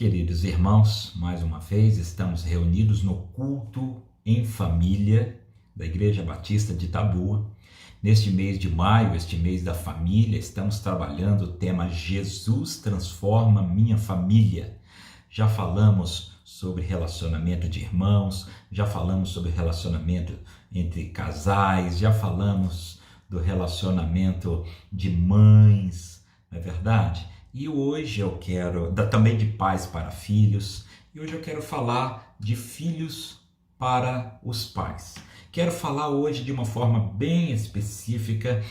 Queridos irmãos, mais uma vez estamos reunidos no culto em família da Igreja Batista de Itabuna. Neste mês de maio, este mês da família, estamos trabalhando o tema Jesus transforma minha família. Já falamos sobre relacionamento de irmãos, já falamos sobre relacionamento entre casais, já falamos do relacionamento de mães, não é verdade? E hoje eu quero, também de pais para filhos, e hoje eu quero falar de filhos para os pais. Quero falar hoje de uma forma bem específica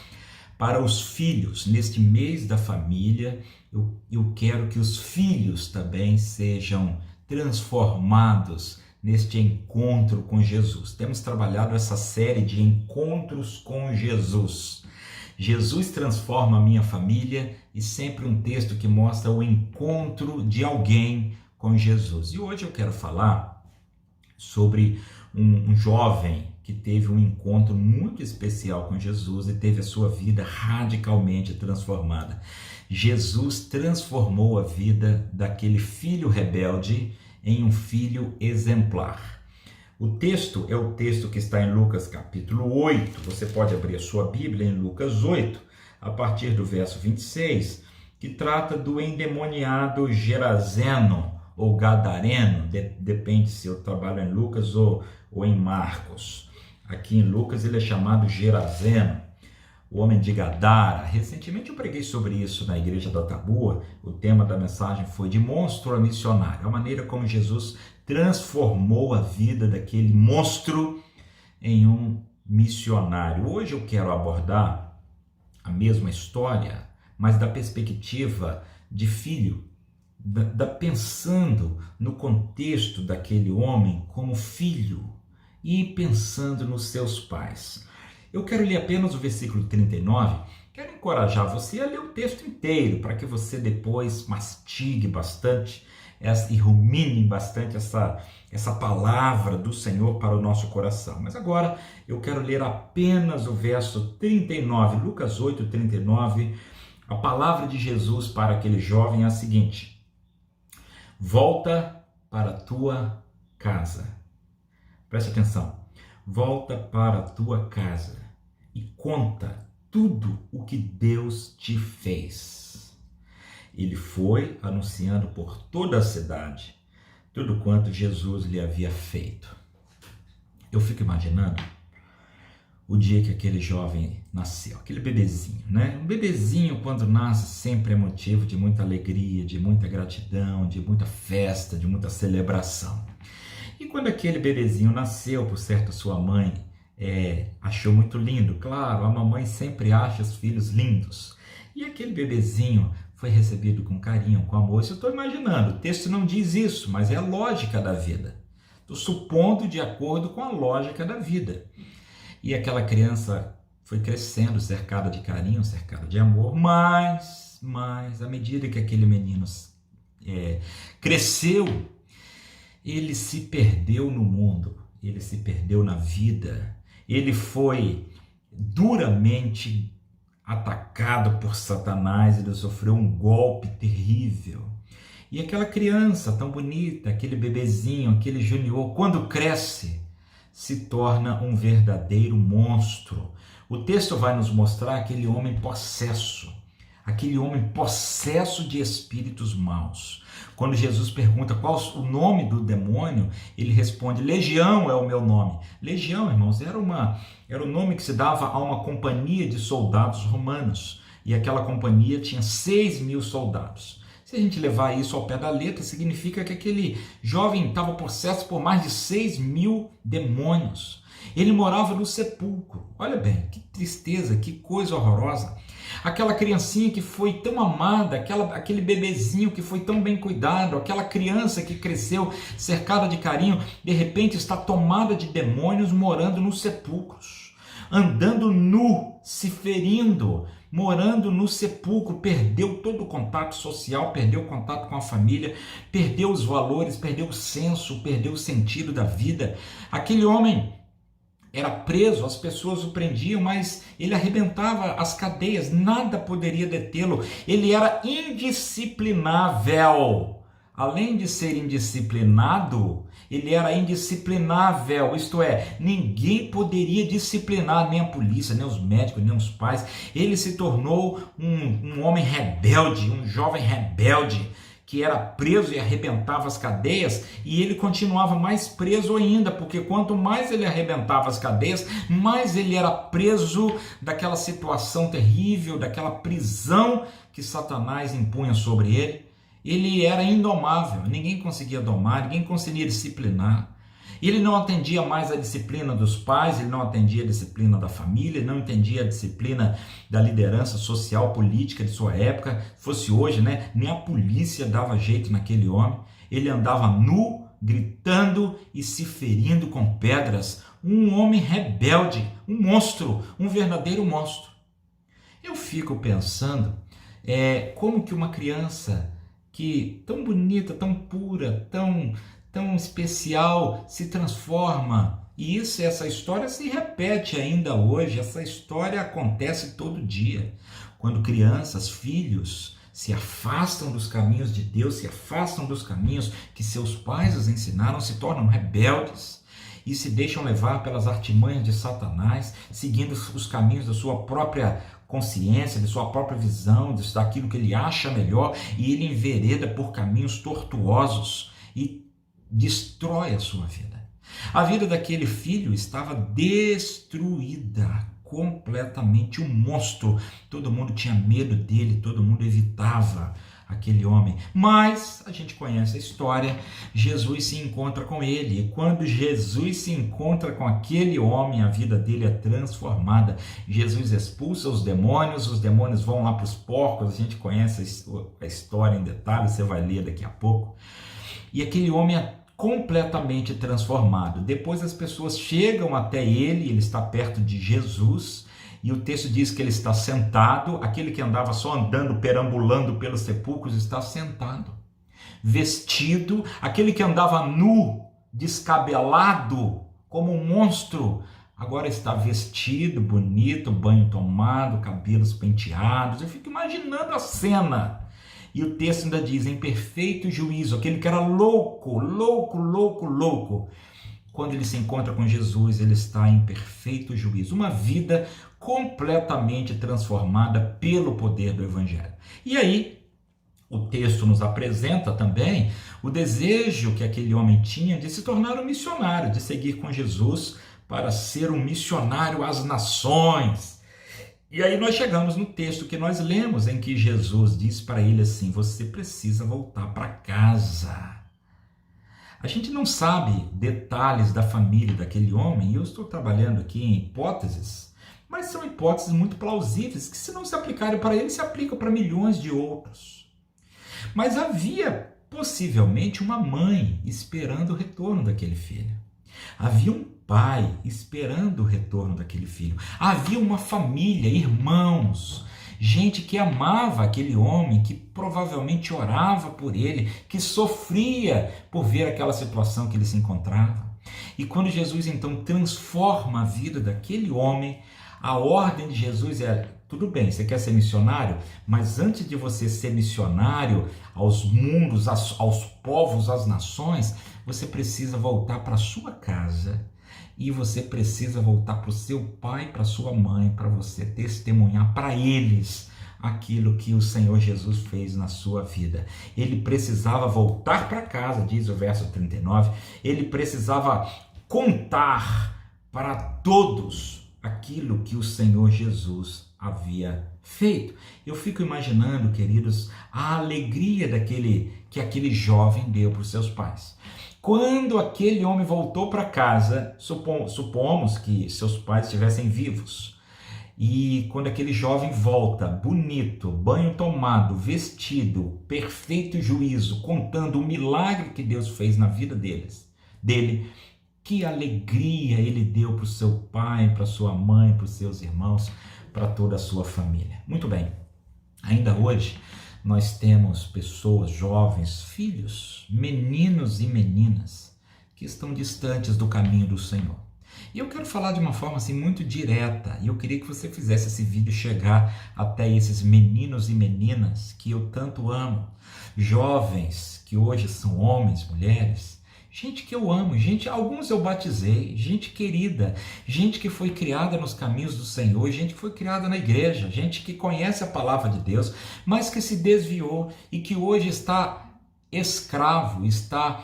para os filhos. Neste mês da família, eu quero que os filhos também sejam transformados neste encontro com Jesus. Temos trabalhado essa série de encontros com Jesus. Jesus transforma a minha família e sempre um texto que mostra o encontro de alguém com Jesus. E hoje eu quero falar sobre um jovem que teve um encontro muito especial com Jesus e teve a sua vida radicalmente transformada. Jesus transformou a vida daquele filho rebelde em um filho exemplar. O texto é o texto que está em Lucas capítulo 8. Você pode abrir a sua Bíblia em Lucas 8, a partir do verso 26, que trata do endemoniado Gerazeno ou Gadareno, depende se eu trabalho em Lucas ou em Marcos. Aqui em Lucas ele é chamado Gerazeno, o homem de Gadara. Recentemente eu preguei sobre isso na igreja da Itabuna. O tema da mensagem foi de monstro a missionário, a maneira como Jesus transformou a vida daquele monstro em um missionário. Hoje eu quero abordar a mesma história, mas da perspectiva de filho, pensando no contexto daquele homem como filho e pensando nos seus pais. Eu quero ler apenas o versículo 39, quero encorajar você a ler o texto inteiro, para que você depois mastigue bastante e rumine bastante essa palavra do Senhor para o nosso coração. Mas agora eu quero ler apenas o verso 39, Lucas 8, 39, a palavra de Jesus para aquele jovem é a seguinte: volta para a tua casa. Preste atenção. Volta para a tua casa e conta tudo o que Deus te fez. Ele foi anunciando por toda a cidade tudo quanto Jesus lhe havia feito. Eu fico imaginando o dia que aquele jovem nasceu, aquele bebezinho, né? Um bebezinho, quando nasce, sempre é motivo de muita alegria, de muita gratidão, de muita festa, de muita celebração. E quando aquele bebezinho nasceu, por certo, sua mãe achou muito lindo. Claro, a mamãe sempre acha os filhos lindos. E aquele bebezinho foi recebido com carinho, com amor. Isso eu estou imaginando. O texto não diz isso, mas é a lógica da vida. Estou supondo de acordo com a lógica da vida. E aquela criança foi crescendo, cercada de carinho, cercada de amor, mas à medida que aquele menino cresceu, ele se perdeu no mundo, ele se perdeu na vida, ele foi duramente atacado por Satanás, ele sofreu um golpe terrível. E aquela criança tão bonita, aquele bebezinho, aquele junior, quando cresce, se torna um verdadeiro monstro. O texto vai nos mostrar aquele homem possesso de espíritos maus. Quando Jesus pergunta qual o nome do demônio, ele responde: Legião é o meu nome. Legião, irmãos, era o nome que se dava a uma companhia de soldados romanos. E aquela companhia tinha 6.000 soldados. Se a gente levar isso ao pé da letra, significa que aquele jovem estava possesso por mais de 6.000 demônios. Ele morava no sepulcro. Olha bem, que tristeza, que coisa horrorosa. Aquela criancinha que foi tão amada, aquele bebezinho que foi tão bem cuidado, aquela criança que cresceu cercada de carinho, de repente está tomada de demônios, morando nos sepulcros, andando nu, se ferindo, morando no sepulcro, perdeu todo o contato social, perdeu o contato com a família, perdeu os valores, perdeu o senso, perdeu o sentido da vida. Aquele homem era preso, as pessoas o prendiam, mas ele arrebentava as cadeias, nada poderia detê-lo. Ele era indisciplinável. além de ser indisciplinado, ele era indisciplinável, isto é, ninguém poderia disciplinar, nem a polícia, nem os médicos, nem os pais. Ele se tornou um homem rebelde, um jovem rebelde, que era preso e arrebentava as cadeias, e ele continuava mais preso ainda, porque quanto mais ele arrebentava as cadeias, mais ele era preso daquela situação terrível, daquela prisão que Satanás impunha sobre ele. Ele era indomável, ninguém conseguia domar, ninguém conseguia disciplinar. Ele não atendia mais a disciplina dos pais, ele não atendia a disciplina da família, ele não entendia a disciplina da liderança social, política de sua época. Fosse hoje, né? Nem a polícia dava jeito naquele homem. Ele andava nu, gritando e se ferindo com pedras. Um homem rebelde, um monstro, um verdadeiro monstro. Eu fico pensando como que uma criança que tão bonita, tão pura, tão especial, se transforma. E essa história se repete ainda hoje, essa história acontece todo dia. Quando crianças, filhos, se afastam dos caminhos de Deus, se afastam dos caminhos que seus pais os ensinaram, se tornam rebeldes e se deixam levar pelas artimanhas de Satanás, seguindo os caminhos da sua própria consciência, de sua própria visão, daquilo que ele acha melhor, e ele envereda por caminhos tortuosos e destrói a sua vida. A vida daquele filho estava destruída, completamente um monstro. Todo mundo tinha medo dele, todo mundo evitava aquele homem. Mas a gente conhece a história, Jesus se encontra com ele, e quando Jesus se encontra com aquele homem, a vida dele é transformada. Jesus expulsa os demônios vão lá para os porcos, a gente conhece a história em detalhes, você vai ler daqui a pouco. E aquele homem é completamente transformado. Depois as pessoas chegam até ele está perto de Jesus, e o texto diz que ele está sentado, aquele que andava só andando, perambulando pelos sepulcros, está sentado, vestido, aquele que andava nu, descabelado, como um monstro, agora está vestido, bonito, banho tomado, cabelos penteados. Eu fico imaginando a cena. E o texto ainda diz, em perfeito juízo, aquele que era louco, quando ele se encontra com Jesus, ele está em perfeito juízo. Uma vida completamente transformada pelo poder do Evangelho. E aí, o texto nos apresenta também o desejo que aquele homem tinha de se tornar um missionário, de seguir com Jesus para ser um missionário às nações. E aí nós chegamos no texto que nós lemos, em que Jesus diz para ele assim, você precisa voltar para casa. A gente não sabe detalhes da família daquele homem, e eu estou trabalhando aqui em hipóteses, mas são hipóteses muito plausíveis, que se não se aplicarem para ele, se aplicam para milhões de outros. Mas havia possivelmente uma mãe esperando o retorno daquele filho. Havia um pai esperando o retorno daquele filho. Havia uma família, irmãos, gente que amava aquele homem, que provavelmente orava por ele, que sofria por ver aquela situação que ele se encontrava. E quando Jesus então transforma a vida daquele homem, a ordem de Jesus é, tudo bem, você quer ser missionário, mas antes de você ser missionário aos mundos, aos povos, às nações, você precisa voltar para a sua casa e você precisa voltar para o seu pai, para a sua mãe, para você testemunhar para eles aquilo que o Senhor Jesus fez na sua vida. Ele precisava voltar para casa, diz o verso 39, ele precisava contar para todos aquilo que o Senhor Jesus havia feito. Eu fico imaginando, queridos, a alegria que aquele jovem deu para os seus pais. Quando aquele homem voltou para casa, supomos que seus pais estivessem vivos, e quando aquele jovem volta, bonito, banho tomado, vestido, perfeito juízo, contando o milagre que Deus fez na vida dele, que alegria ele deu para o seu pai, para sua mãe, para os seus irmãos, para toda a sua família. Muito bem, ainda hoje nós temos pessoas, jovens, filhos, meninos e meninas que estão distantes do caminho do Senhor. E eu quero falar de uma forma assim muito direta, e eu queria que você fizesse esse vídeo chegar até esses meninos e meninas que eu tanto amo, jovens que hoje são homens, mulheres, gente que eu amo, gente, alguns eu batizei, gente querida, gente que foi criada nos caminhos do Senhor, gente que foi criada na igreja, gente que conhece a palavra de Deus, mas que se desviou e que hoje está escravo, está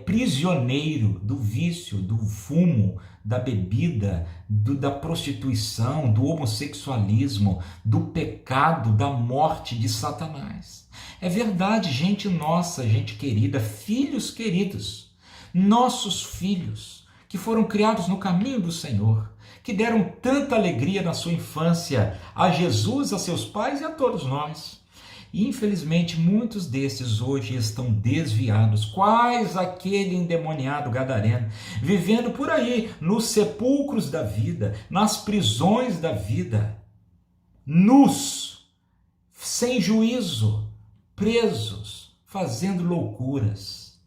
prisioneiro do vício, do fumo, da bebida, da prostituição, do homossexualismo, do pecado, da morte de Satanás. É verdade, gente nossa, gente querida, filhos queridos, nossos filhos que foram criados no caminho do Senhor, que deram tanta alegria na sua infância a Jesus, a seus pais e a todos nós. E, infelizmente, muitos desses hoje estão desviados, quais aquele endemoniado gadareno, vivendo por aí, nos sepulcros da vida, nas prisões da vida, nus, sem juízo, presos, fazendo loucuras.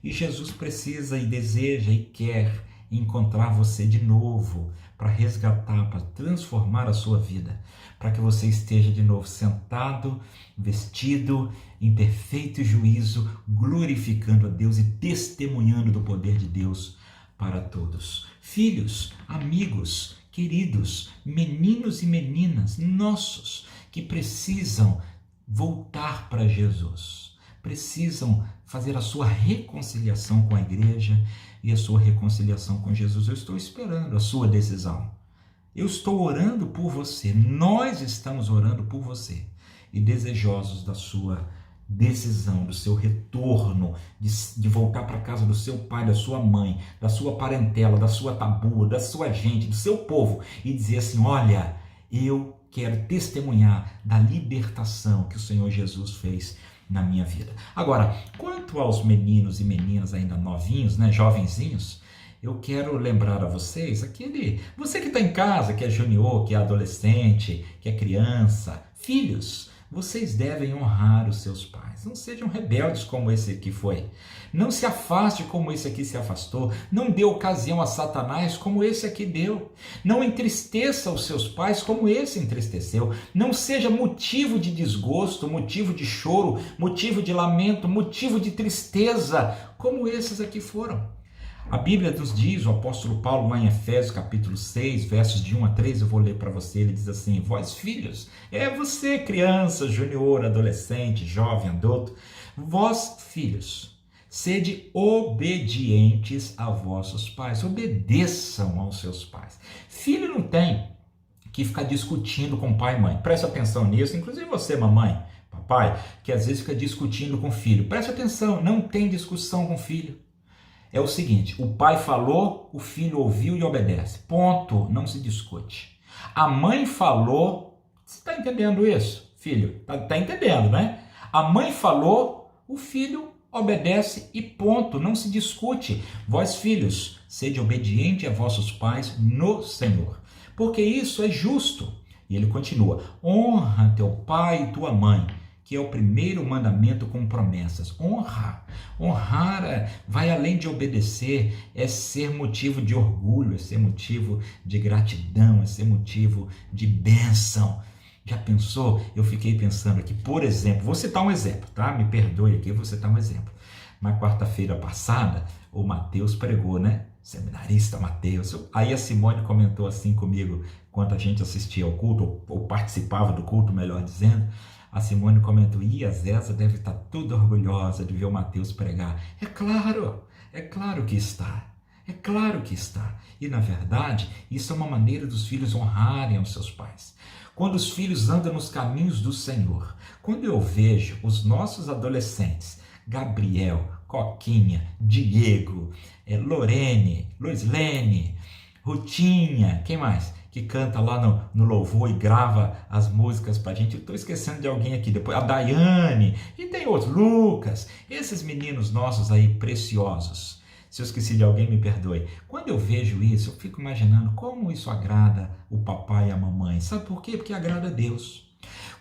E Jesus precisa e deseja e quer encontrar você de novo, para resgatar, para transformar a sua vida, para que você esteja de novo sentado, vestido, em perfeito juízo, glorificando a Deus e testemunhando do poder de Deus para todos. Filhos, amigos, queridos, meninos e meninas nossos que precisam voltar para Jesus, precisam fazer a sua reconciliação com a igreja e a sua reconciliação com Jesus. Eu estou esperando a sua decisão. Eu estou orando por você. Nós estamos orando por você e desejosos da sua decisão, do seu retorno, de voltar para a casa do seu pai, da sua mãe, da sua parentela, da sua tabu, da sua gente, do seu povo e dizer assim: olha, eu quero testemunhar da libertação que o Senhor Jesus fez na minha vida. Agora, quanto aos meninos e meninas ainda novinhos, né, jovenzinhos, eu quero lembrar a vocês, você que está em casa, que é junior, que é adolescente, que é criança, filhos, vocês devem honrar os seus pais. Não sejam rebeldes como esse aqui foi. Não se afaste como esse aqui se afastou. Não dê ocasião a Satanás como esse aqui deu. Não entristeça os seus pais como esse entristeceu. Não seja motivo de desgosto, motivo de choro, motivo de lamento, motivo de tristeza como esses aqui foram. A Bíblia nos diz, o apóstolo Paulo lá em Efésios capítulo 6, versos de 1 a 3, eu vou ler para você, ele diz assim: vós filhos, você criança, junior, adolescente, jovem, adulto, vós filhos, sede obedientes a vossos pais, obedeçam aos seus pais. Filho não tem que ficar discutindo com pai e mãe, preste atenção nisso, inclusive você, mamãe, papai, que às vezes fica discutindo com o filho, preste atenção, não tem discussão com o filho. É o seguinte, o pai falou, o filho ouviu e obedece. Ponto, não se discute. A mãe falou, você está entendendo isso, filho? Está entendendo, né? A mãe falou, o filho obedece e ponto, não se discute. Vós, filhos, sede obediente a vossos pais no Senhor, porque isso é justo. E ele continua, honra teu pai e tua mãe, que é o primeiro mandamento com promessas. Honrar vai além de obedecer, é ser motivo de orgulho, é ser motivo de gratidão, é ser motivo de bênção. Já pensou? Eu fiquei pensando aqui, por exemplo, vou citar um exemplo, tá? Me perdoe aqui, vou citar um exemplo. Na quarta-feira passada, o Mateus pregou, né? Seminarista Mateus. Aí a Simone comentou assim comigo, enquanto a gente assistia ao culto, ou participava do culto, melhor dizendo. A Simone comentou, a Zéza deve estar toda orgulhosa de ver o Mateus pregar. É claro que está. É claro que está. E, na verdade, isso é uma maneira dos filhos honrarem os seus pais. Quando os filhos andam nos caminhos do Senhor, quando eu vejo os nossos adolescentes, Gabriel, Coquinha, Diego, Lorene, Loislene, Rutinha, quem mais? Que canta lá no louvor e grava as músicas pra gente. Eu estou esquecendo de alguém aqui depois. A Daiane, e tem outros, Lucas. Esses meninos nossos aí, preciosos. Se eu esqueci de alguém, me perdoe. Quando eu vejo isso, eu fico imaginando como isso agrada o papai e a mamãe. Sabe por quê? Porque agrada a Deus.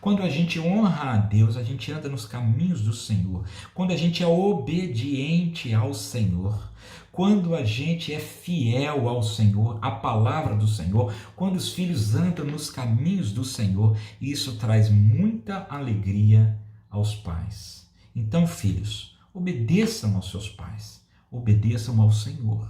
Quando a gente honra a Deus, a gente anda nos caminhos do Senhor. Quando a gente é obediente ao Senhor, quando a gente é fiel ao Senhor, à palavra do Senhor, quando os filhos andam nos caminhos do Senhor, isso traz muita alegria aos pais. Então, filhos, obedeçam aos seus pais, obedeçam ao Senhor,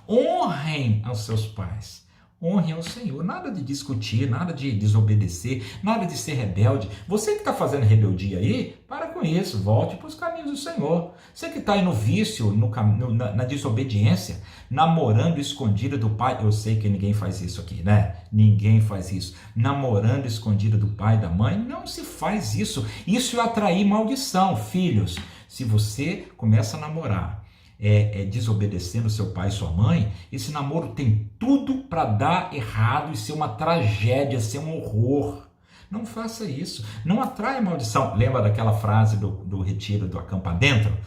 honrem aos seus pais. Honre ao Senhor, nada de discutir, nada de desobedecer, nada de ser rebelde. Você que está fazendo rebeldia aí, para com isso, volte para os caminhos do Senhor. Você que está aí no vício, na desobediência, namorando escondida do pai, eu sei que ninguém faz isso aqui, né? Ninguém faz isso. Namorando escondida do pai e da mãe, não se faz isso. Isso é atrair maldição, filhos. Se você começa a namorar, desobedecendo seu pai e sua mãe, esse namoro tem tudo para dar errado e ser uma tragédia, ser um horror. Não faça isso, não atrai maldição. Lembra daquela frase do retiro do Acampa Dentro?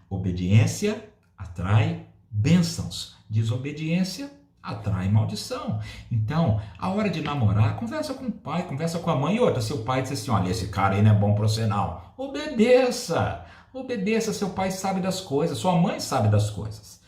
Obediência atrai bênçãos, desobediência atrai maldição. Então, a hora de namorar, conversa com o pai, conversa com a mãe. E outra, seu pai diz assim, olha, esse cara aí não é bom para você não. Obedeça. Obedeça, seu pai sabe das coisas, sua mãe sabe das coisas.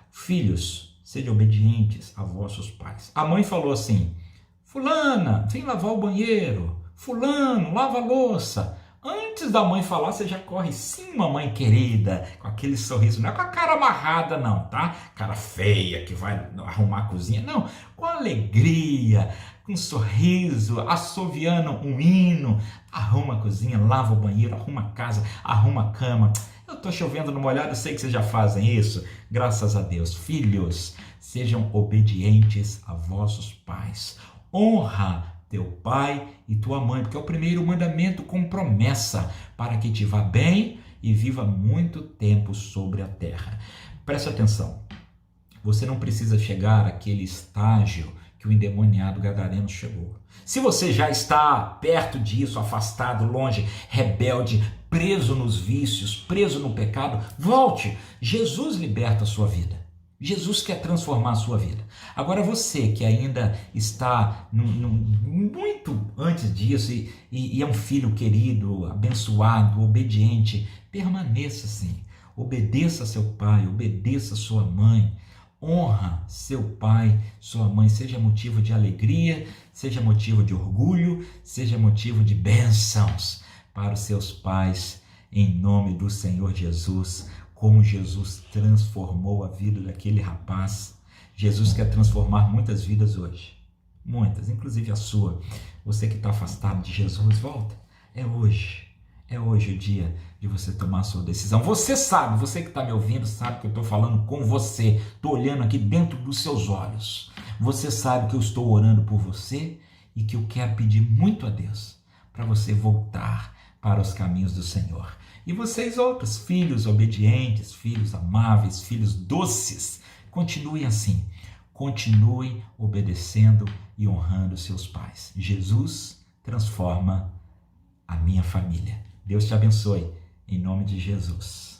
Filhos, sejam obedientes a vossos pais. A mãe falou assim, fulana, vem lavar o banheiro, fulano, lava a louça. Antes da mãe falar, você já corre, sim, mamãe querida, com aquele sorriso, não é com a cara amarrada não, tá? Cara feia que vai arrumar a cozinha, não, com alegria, com um sorriso, assoviando um hino, arruma a cozinha, lava o banheiro, arruma a casa, arruma a cama. Eu tô chovendo no molhado, eu sei que vocês já fazem isso, graças a Deus. Filhos, sejam obedientes a vossos pais. Honra teu pai e tua mãe, porque é o primeiro mandamento com promessa, para que te vá bem e viva muito tempo sobre a terra. Preste atenção, você não precisa chegar àquele estágio que o endemoniado gadareno chegou. Se você já está perto disso, afastado, longe, rebelde, preso nos vícios, preso no pecado, volte. Jesus liberta a sua vida. Jesus quer transformar a sua vida. Agora você que ainda está muito antes disso e é um filho querido, abençoado, obediente, permaneça assim. Obedeça seu pai, obedeça sua mãe. Honra seu pai, sua mãe, seja motivo de alegria, seja motivo de orgulho, seja motivo de bênçãos para os seus pais, em nome do Senhor Jesus. Como Jesus transformou a vida daquele rapaz. Jesus quer transformar muitas vidas hoje, muitas, inclusive a sua. Você que está afastado de Jesus, volta. É hoje o dia de você tomar a sua decisão. Você sabe, você que está me ouvindo, sabe que eu estou falando com você. Estou olhando aqui dentro dos seus olhos. Você sabe que eu estou orando por você e que eu quero pedir muito a Deus para você voltar para os caminhos do Senhor. E vocês outros, filhos obedientes, filhos amáveis, filhos doces, continuem assim. Continuem obedecendo e honrando seus pais. Jesus transforma a minha família. Deus te abençoe, em nome de Jesus.